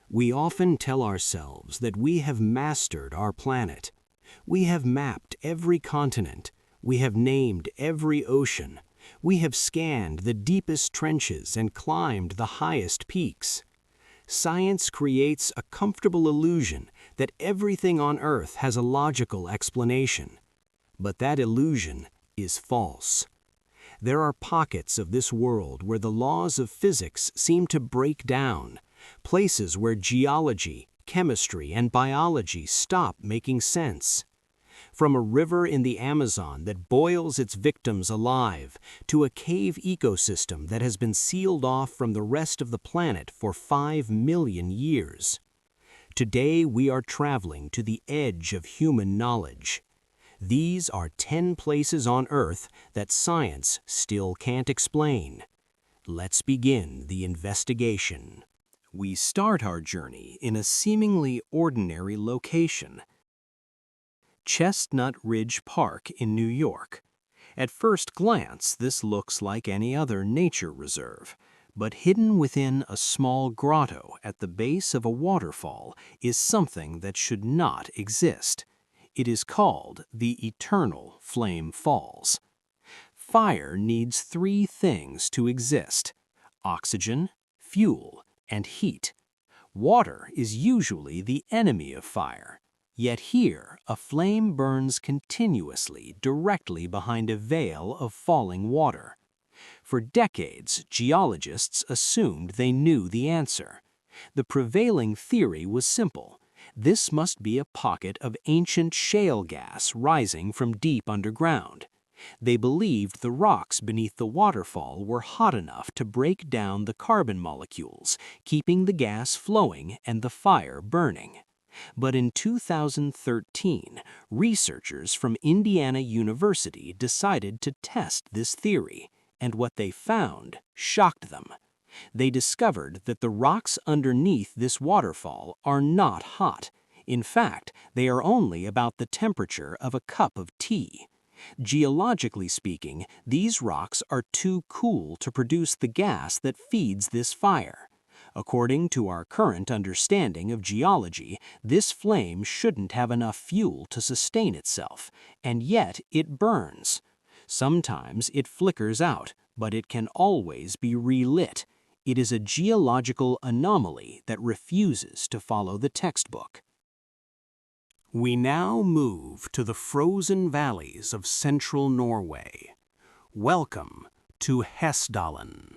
We often tell ourselves that we have mastered our planet. We have mapped every continent. We have named every ocean. We have scanned the deepest trenches and climbed the highest peaks. Science creates a comfortable illusion that everything on Earth has a logical explanation. But that illusion is false. There are pockets of this world where the laws of physics seem to break down, places where geology, chemistry, and biology stop making sense. From a river in the Amazon that boils its victims alive, to a cave ecosystem that has been sealed off from the rest of the planet for 5 million years. Today we are traveling to the edge of human knowledge. These are 10 places on Earth that science still can't explain. Let's begin the investigation. We start our journey in a seemingly ordinary location. Chestnut Ridge Park in New York. At first glance, this looks like any other nature reserve, but hidden within a small grotto at the base of a waterfall is something that should not exist. It is called the Eternal Flame Falls. Fire needs 3 things to exist: oxygen, fuel, and heat. Water is usually the enemy of fire. Yet here, a flame burns continuously directly behind a veil of falling water. For decades, geologists assumed they knew the answer. The prevailing theory was simple. This must be a pocket of ancient shale gas rising from deep underground. They believed the rocks beneath the waterfall were hot enough to break down the carbon molecules, keeping the gas flowing and the fire burning. But in 2013, researchers from Indiana University decided to test this theory, and what they found shocked them. They discovered that the rocks underneath this waterfall are not hot. In fact, they are only about the temperature of a cup of tea. Geologically speaking, these rocks are too cool to produce the gas that feeds this fire. According to our current understanding of geology, this flame shouldn't have enough fuel to sustain itself, and yet it burns. Sometimes it flickers out, but it can always be relit. It is a geological anomaly that refuses to follow the textbook. We now move to the frozen valleys of central Norway. Welcome to Hessdalen.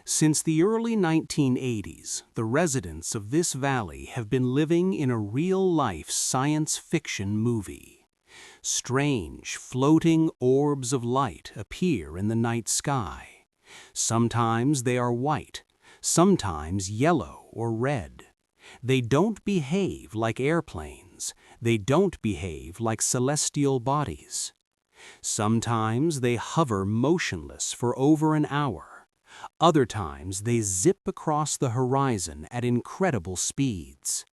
Since the early 1980s, the residents of this valley have been living in a real-life science fiction movie. Strange, floating orbs of light appear in the night sky. Sometimes they are white, sometimes yellow or red. They don't behave like airplanes. They don't behave like celestial bodies. Sometimes they hover motionless for over an hour. Other times they zip across the horizon at incredible speeds.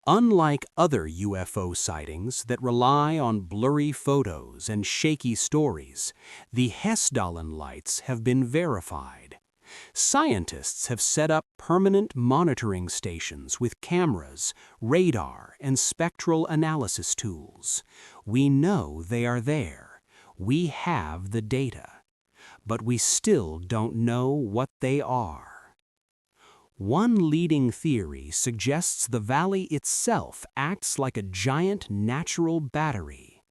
Unlike other UFO sightings that rely on blurry photos and shaky stories, the Hessdalen Lights have been verified. Scientists have set up permanent monitoring stations with cameras, radar, and spectral analysis tools. We know they are there. We have the data. But we still don't know what they are. One leading theory suggests the valley itself acts like a giant natural battery.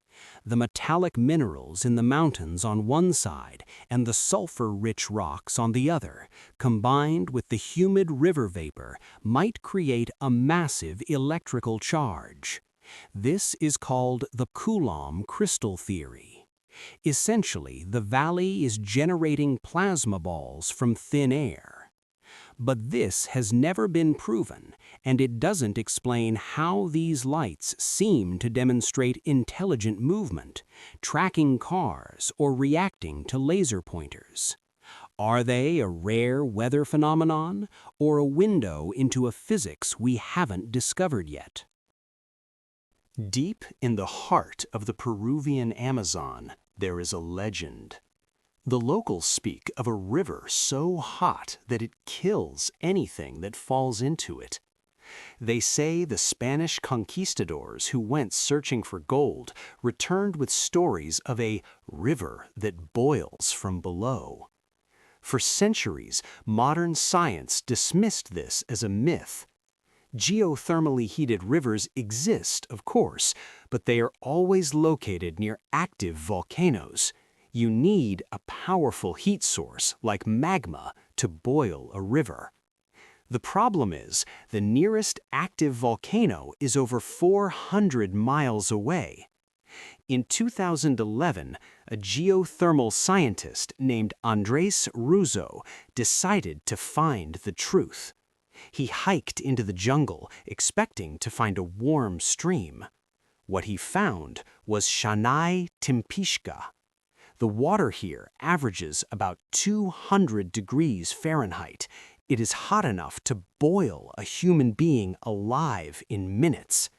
The metallic minerals in the mountains on one side and the sulfur-rich rocks on the other, combined with the humid river vapor, might create a massive electrical charge. This is called the Coulomb crystal theory. Essentially, the valley is generating plasma balls from thin air. But this has never been proven, and it doesn't explain how these lights seem to demonstrate intelligent movement, tracking cars, or reacting to laser pointers. Are they a rare weather phenomenon, or a window into a physics we haven't discovered yet? Deep in the heart of the Peruvian Amazon, there is a legend. The locals speak of a river so hot that it kills anything that falls into it. They say the Spanish conquistadors who went searching for gold returned with stories of a river that boils from below. For centuries, modern science dismissed this as a myth. Geothermally heated rivers exist, of course, but they are always located near active volcanoes. You need a powerful heat source, like magma, to boil a river. The problem is, the nearest active volcano is over 400 miles away. In 2011, a geothermal scientist named Andres Russo decided to find the truth. He hiked into the jungle, expecting to find a warm stream. What he found was Shanay-timpishka. The water here averages about 200 degrees Fahrenheit. It is hot enough to boil a human being alive in minutes.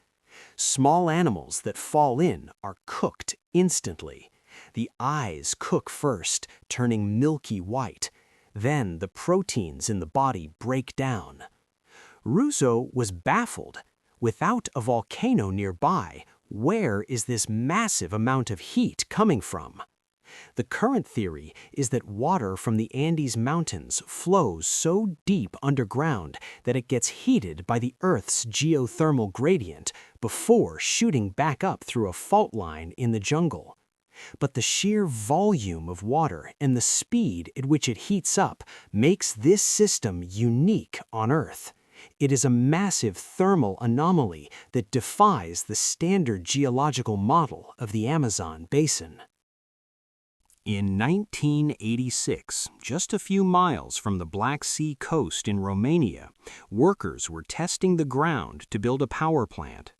Small animals that fall in are cooked instantly. The eyes cook first, turning milky white. Then the proteins in the body break down. Russo was baffled. Without a volcano nearby, where is this massive amount of heat coming from? The current theory is that water from the Andes Mountains flows so deep underground that it gets heated by the Earth's geothermal gradient before shooting back up through a fault line in the jungle. But the sheer volume of water and the speed at which it heats up makes this system unique on Earth. It is a massive thermal anomaly that defies the standard geological model of the Amazon basin. In 1986, just a few miles from the Black Sea coast in Romania, workers were testing the ground to build a power plant.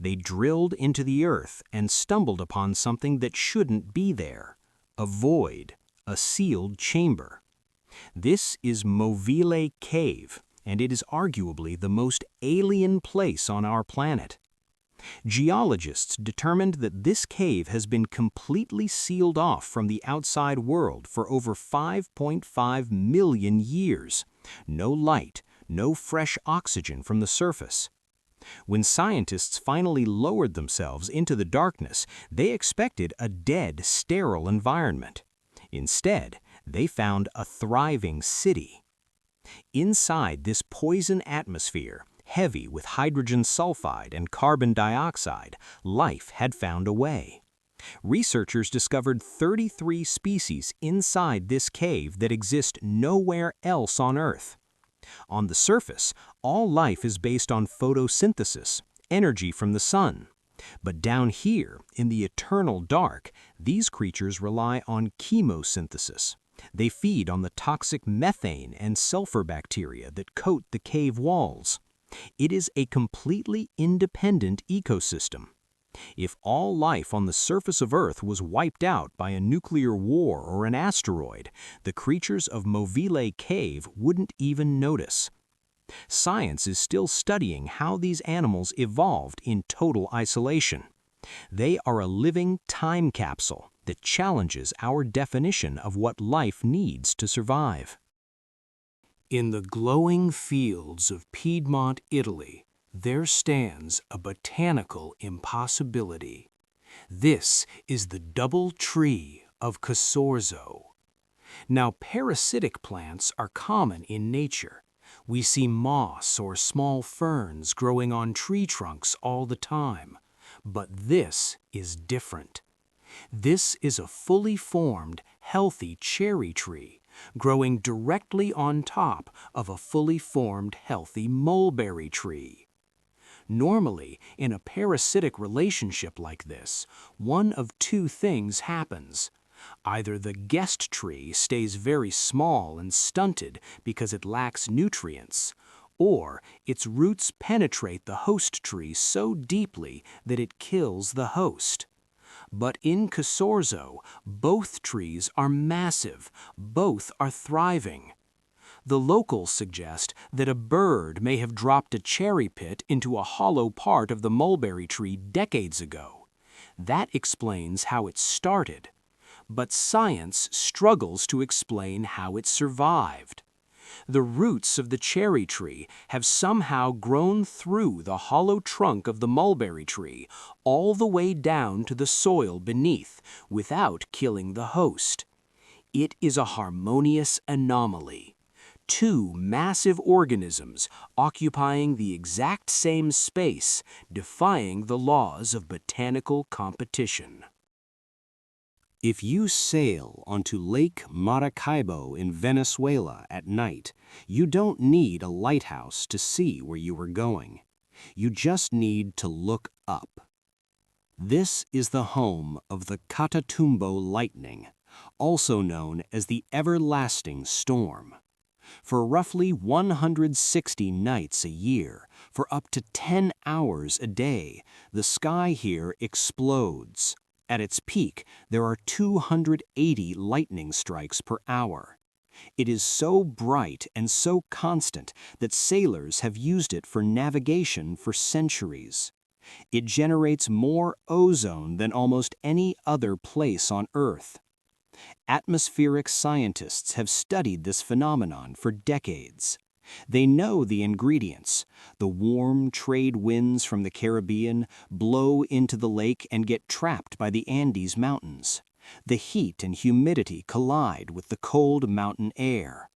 They drilled into the earth and stumbled upon something that shouldn't be there: a void, a sealed chamber. This is Movile Cave, and it is arguably the most alien place on our planet. Geologists determined that this cave has been completely sealed off from the outside world for over 5.5 million years. No light, no fresh oxygen from the surface. When scientists finally lowered themselves into the darkness, they expected a dead, sterile environment. Instead, they found a thriving city. Inside this poison atmosphere, heavy with hydrogen sulfide and carbon dioxide, life had found a way. Researchers discovered 33 species inside this cave that exist nowhere else on Earth. On the surface, all life is based on photosynthesis, energy from the sun. But down here, in the eternal dark, these creatures rely on chemosynthesis. They feed on the toxic methane and sulfur bacteria that coat the cave walls. It is a completely independent ecosystem. If all life on the surface of Earth was wiped out by a nuclear war or an asteroid, the creatures of Movile Cave wouldn't even notice. Science is still studying how these animals evolved in total isolation. They are a living time capsule that challenges our definition of what life needs to survive. In the glowing fields of Piedmont, Italy, there stands a botanical impossibility. This is the double tree of Casorzo. Now, parasitic plants are common in nature. We see moss or small ferns growing on tree trunks all the time. But this is different. This is a fully formed, healthy cherry tree, growing directly on top of a fully formed, healthy mulberry tree. Normally, in a parasitic relationship like this, one of two things happens. Either the guest tree stays very small and stunted because it lacks nutrients, or its roots penetrate the host tree so deeply that it kills the host. But in Casorzo, both trees are massive, both are thriving. The locals suggest that a bird may have dropped a cherry pit into a hollow part of the mulberry tree decades ago. That explains how it started. but science struggles to explain how it survived. The roots of the cherry tree have somehow grown through the hollow trunk of the mulberry tree all the way down to the soil beneath without killing the host. It is a harmonious anomaly. Two massive organisms occupying the exact same space, defying the laws of botanical competition. If you sail onto Lake Maracaibo in Venezuela at night, you don't need a lighthouse to see where you are going. You just need to look up. This is the home of the Catatumbo lightning, also known as the everlasting storm. For roughly 160 nights a year, for up to 10 hours a day, the sky here explodes. At its peak, there are 280 lightning strikes per hour. It is so bright and so constant that sailors have used it for navigation for centuries. It generates more ozone than almost any other place on Earth. Atmospheric scientists have studied this phenomenon for decades. They know the ingredients. The warm trade winds from the Caribbean blow into the lake and get trapped by the Andes Mountains. The heat and humidity collide with the cold mountain air.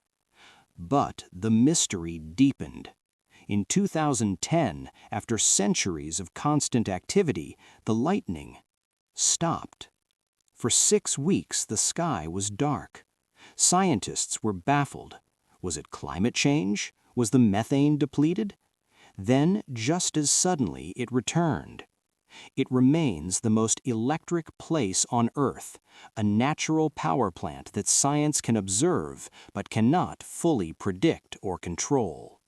But the mystery deepened. In 2010, after centuries of constant activity, the lightning stopped. For 6 weeks, the sky was dark. Scientists were baffled. Was it climate change? Was the methane depleted? Then, just as suddenly, it returned. It remains the most electric place on Earth, a natural power plant that science can observe but cannot fully predict or control.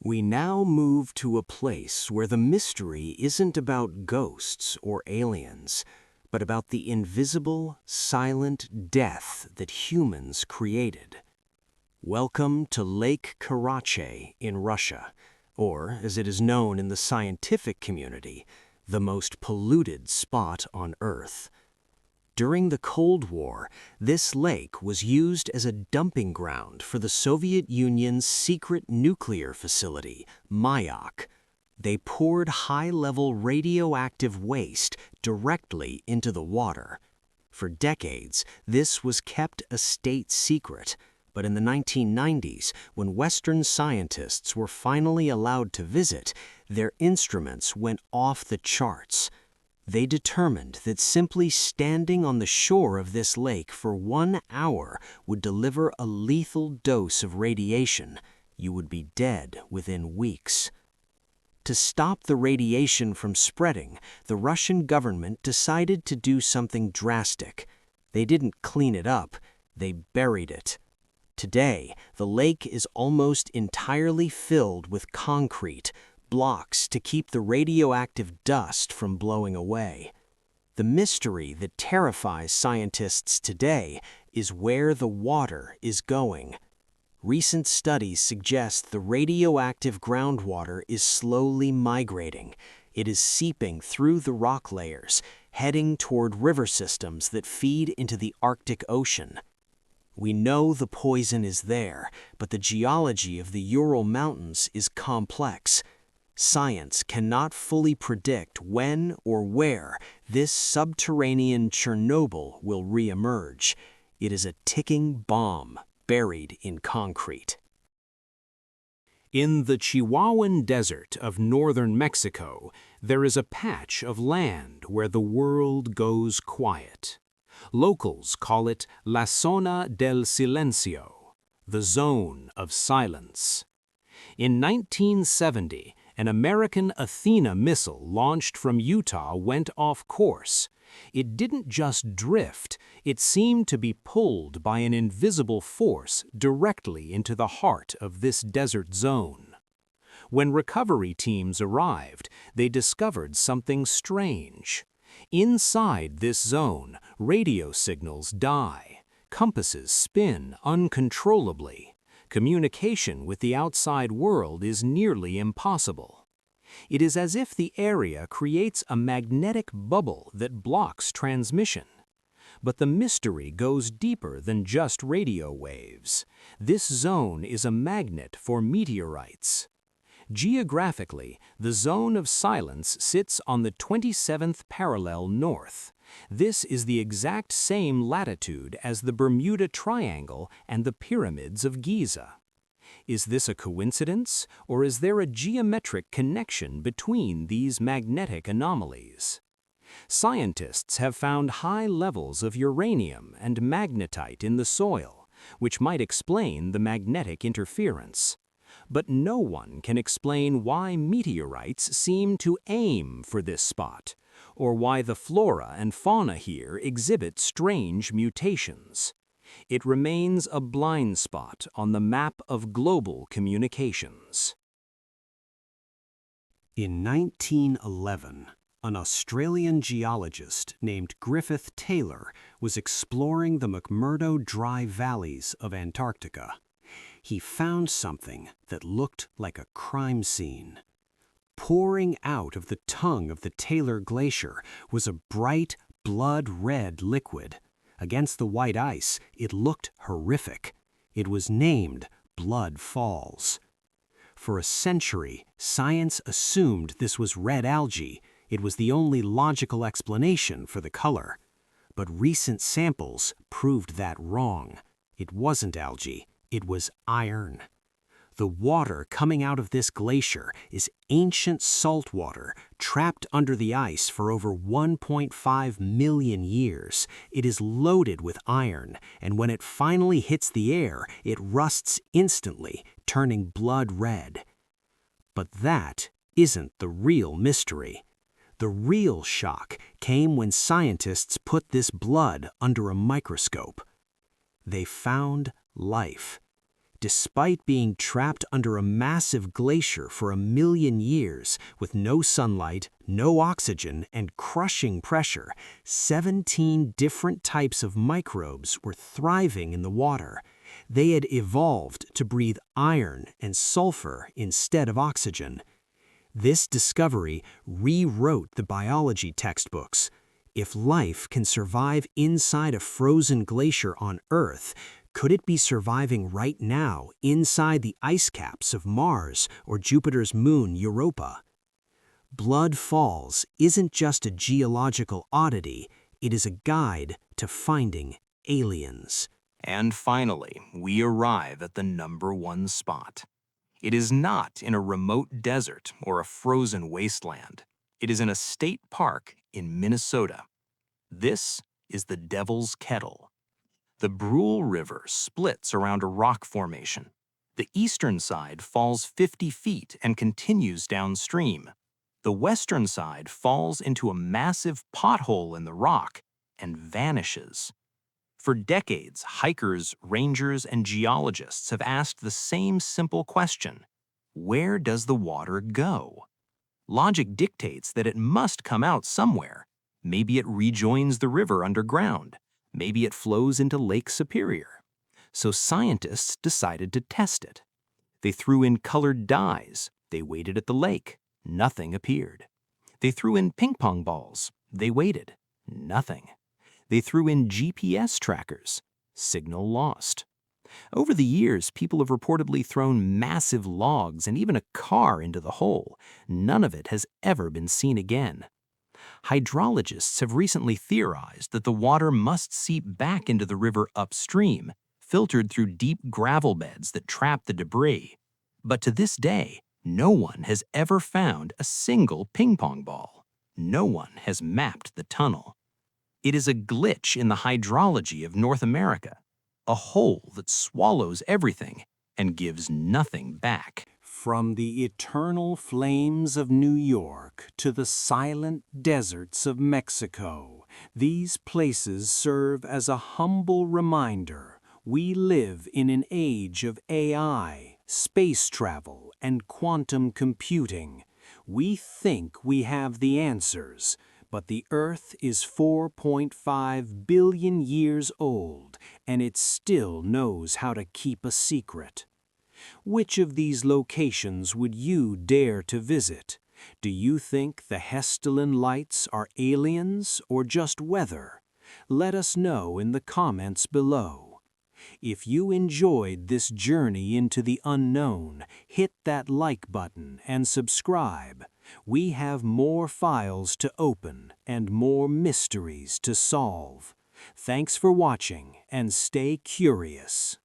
We now move to a place where the mystery isn't about ghosts or aliens, but about the invisible, silent death that humans created. Welcome to Lake Karachay in Russia, or, as it is known in the scientific community, the most polluted spot on Earth. During the Cold War, this lake was used as a dumping ground for the Soviet Union's secret nuclear facility, Mayak. They poured high-level radioactive waste directly into the water. For decades, this was kept a state secret. But in the 1990s, when Western scientists were finally allowed to visit, their instruments went off the charts. They determined that simply standing on the shore of this lake for 1 hour would deliver a lethal dose of radiation. You would be dead within weeks. To stop the radiation from spreading, the Russian government decided to do something drastic. They didn't clean it up, they buried it. Today, the lake is almost entirely filled with concrete, blocks to keep the radioactive dust from blowing away. The mystery that terrifies scientists today is where the water is going. Recent studies suggest the radioactive groundwater is slowly migrating. It is seeping through the rock layers, heading toward river systems that feed into the Arctic Ocean. We know the poison is there, but the geology of the Ural Mountains is complex. Science cannot fully predict when or where this subterranean Chernobyl will re-emerge. It is a ticking bomb buried in concrete. In the Chihuahuan Desert of northern Mexico, there is a patch of land where the world goes quiet. Locals call it La Zona del Silencio, the zone of silence. In 1970, an American Athena missile launched from Utah went off course. It didn't just drift, it seemed to be pulled by an invisible force directly into the heart of this desert zone. When recovery teams arrived, they discovered something strange. Inside this zone, radio signals die, compasses spin uncontrollably. Communication with the outside world is nearly impossible. It is as if the area creates a magnetic bubble that blocks transmission. But the mystery goes deeper than just radio waves. This zone is a magnet for meteorites. Geographically, the zone of silence sits on the 27th parallel north. This is the exact same latitude as the Bermuda Triangle and the pyramids of Giza. Is this a coincidence, or is there a geometric connection between these magnetic anomalies? Scientists have found high levels of uranium and magnetite in the soil, which might explain the magnetic interference. But no one can explain why meteorites seem to aim for this spot, or why the flora and fauna here exhibit strange mutations. It remains a blind spot on the map of global communications. In 1911, an Australian geologist named Griffith Taylor was exploring the McMurdo Dry Valleys of Antarctica. He found something that looked like a crime scene. Pouring out of the tongue of the Taylor Glacier was a bright, blood-red liquid. Against the white ice, it looked horrific. It was named Blood Falls. For a century, science assumed this was red algae. It was the only logical explanation for the color. But recent samples proved that wrong. It wasn't algae, it was iron. The water coming out of this glacier is ancient salt water trapped under the ice for over 1.5 million years. It is loaded with iron, and when it finally hits the air, it rusts instantly, turning blood red. But that isn't the real mystery. The real shock came when scientists put this blood under a microscope. They found life. Despite being trapped under a massive glacier for 1 million years, with no sunlight, no oxygen, and crushing pressure, 17 different types of microbes were thriving in the water. They had evolved to breathe iron and sulfur instead of oxygen. This discovery rewrote the biology textbooks. If life can survive inside a frozen glacier on Earth, could it be surviving right now inside the ice caps of Mars or Jupiter's moon Europa? Blood Falls isn't just a geological oddity, it is a guide to finding aliens. And finally, we arrive at the #1 spot. It is not in a remote desert or a frozen wasteland. It is in a state park in Minnesota. This is the Devil's Kettle. The Brule River splits around a rock formation. The eastern side falls 50 feet and continues downstream. The western side falls into a massive pothole in the rock and vanishes. For decades, hikers, rangers, and geologists have asked the same simple question: where does the water go? Logic dictates that it must come out somewhere. Maybe it rejoins the river underground. Maybe it flows into Lake Superior. So scientists decided to test it. They threw in colored dyes. They waited at the lake. Nothing appeared. They threw in ping pong balls. They waited. Nothing. They threw in GPS trackers. Signal lost. Over the years, people have reportedly thrown massive logs and even a car into the hole. None of it has ever been seen again. Hydrologists have recently theorized that the water must seep back into the river upstream, filtered through deep gravel beds that trap the debris. But to this day, no one has ever found a single ping pong ball. No one has mapped the tunnel. It is a glitch in the hydrology of North America, a hole that swallows everything and gives nothing back. From the eternal flames of New York to the silent deserts of Mexico, these places serve as a humble reminder we live in an age of AI, space travel, and quantum computing. We think we have the answers, but the Earth is 4.5 billion years old, and it still knows how to keep a secret. Which of these locations would you dare to visit? Do you think the Hessdalen Lights are aliens or just weather? Let us know in the comments below. If you enjoyed this journey into the unknown, hit that like button and subscribe. We have more files to open and more mysteries to solve. Thanks for watching and stay curious.